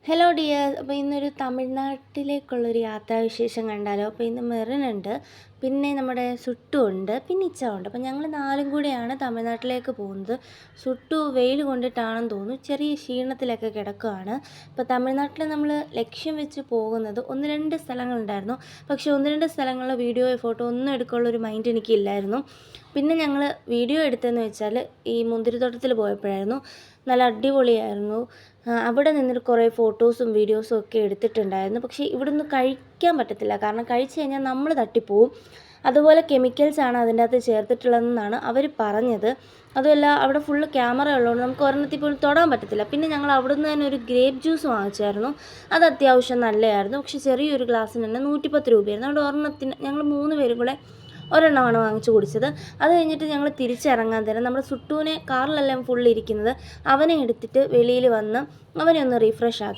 Hello dear. അപ്പോൾ ഇന്നൊരു തമിഴ്നാട്ടിലേക്കുള്ളൊരു യാത്രാവിശേഷം കണ്ടാലോ? അപ്പോൾ ഇന്ന് മെറിനുണ്ട്, പിന്നെ നമ്മുടെ സുട്ടു ഉണ്ട്, പിന്നെ ഇച്ച ഉണ്ട്. അപ്പോൾ ഞങ്ങൾ നാലും കൂടെയാണ് തമിഴ്നാട്ടിലേക്ക് പോകുന്നത്. സുട്ടു വെയിൽ കൊണ്ടിട്ടാണെന്ന് തോന്നുന്നു ചെറിയ ക്ഷീണത്തിലൊക്കെ കിടക്കുകയാണ്. അപ്പോൾ തമിഴ്നാട്ടിൽ നമ്മൾ ലക്ഷ്യം വെച്ച് പോകുന്നത് ഒന്ന് രണ്ട് സ്ഥലങ്ങളുണ്ടായിരുന്നു. പക്ഷേ ഒന്ന് രണ്ട് സ്ഥലങ്ങളിലെ വീഡിയോ ഫോട്ടോ ഒന്നും എടുക്കാനുള്ളൊരു മൈൻഡ് എനിക്കില്ലായിരുന്നു. പിന്നെ ഞങ്ങൾ വീഡിയോ എടുത്തതെന്ന് വെച്ചാൽ ഈ മുന്തിരിത്തോട്ടത്തിൽ പോയപ്പോഴായിരുന്നു. നല്ല അടിപൊളിയായിരുന്നു. അവിടെ നിന്നിട്ട് കുറേ ഫോട്ടോസും വീഡിയോസും ഒക്കെ എടുത്തിട്ടുണ്ടായിരുന്നു. പക്ഷേ ഇവിടുന്ന് കഴിക്കാൻ പറ്റത്തില്ല, കാരണം കഴിച്ച് കഴിഞ്ഞാൽ നമ്മൾ തട്ടിപ്പോവും. അതുപോലെ കെമിക്കൽസാണ് അതിൻ്റെ അകത്ത് ചേർത്തിട്ടുള്ളതെന്നാണ് അവർ പറഞ്ഞത്. അതുമല്ല അവിടെ ഫുള്ള് ക്യാമറ ഉള്ളതുകൊണ്ട് നമുക്ക് ഒരെണ്ണത്തിൽ പോലും തൊടാൻ പറ്റത്തില്ല. പിന്നെ ഞങ്ങൾ അവിടുന്ന് തന്നെ ഒരു ഗ്രേപ്പ് ജ്യൂസ് വാങ്ങിച്ചായിരുന്നു. അത് അത്യാവശ്യം നല്ലതായിരുന്നു. പക്ഷേ ചെറിയൊരു ഗ്ലാസ്സിന് തന്നെ 110 രൂപയായിരുന്നു. അതുകൊണ്ട് ഒരെണ്ണത്തിന് ഞങ്ങൾ 3 പേരും കൂടെ ഒരെണ്ണമാണ് വാങ്ങിച്ചു കുടിച്ചത്. അത് കഴിഞ്ഞിട്ട് ഞങ്ങൾ തിരിച്ചിറങ്ങാൻ തരാം നമ്മുടെ സുട്ടുവിനെ കാറിലെല്ലാം ഫുള്ളിരിക്കുന്നത് അവനെ എടുത്തിട്ട് വെളിയിൽ വന്ന് അവനെ ഒന്ന് റീഫ്രഷ് ആക്കി.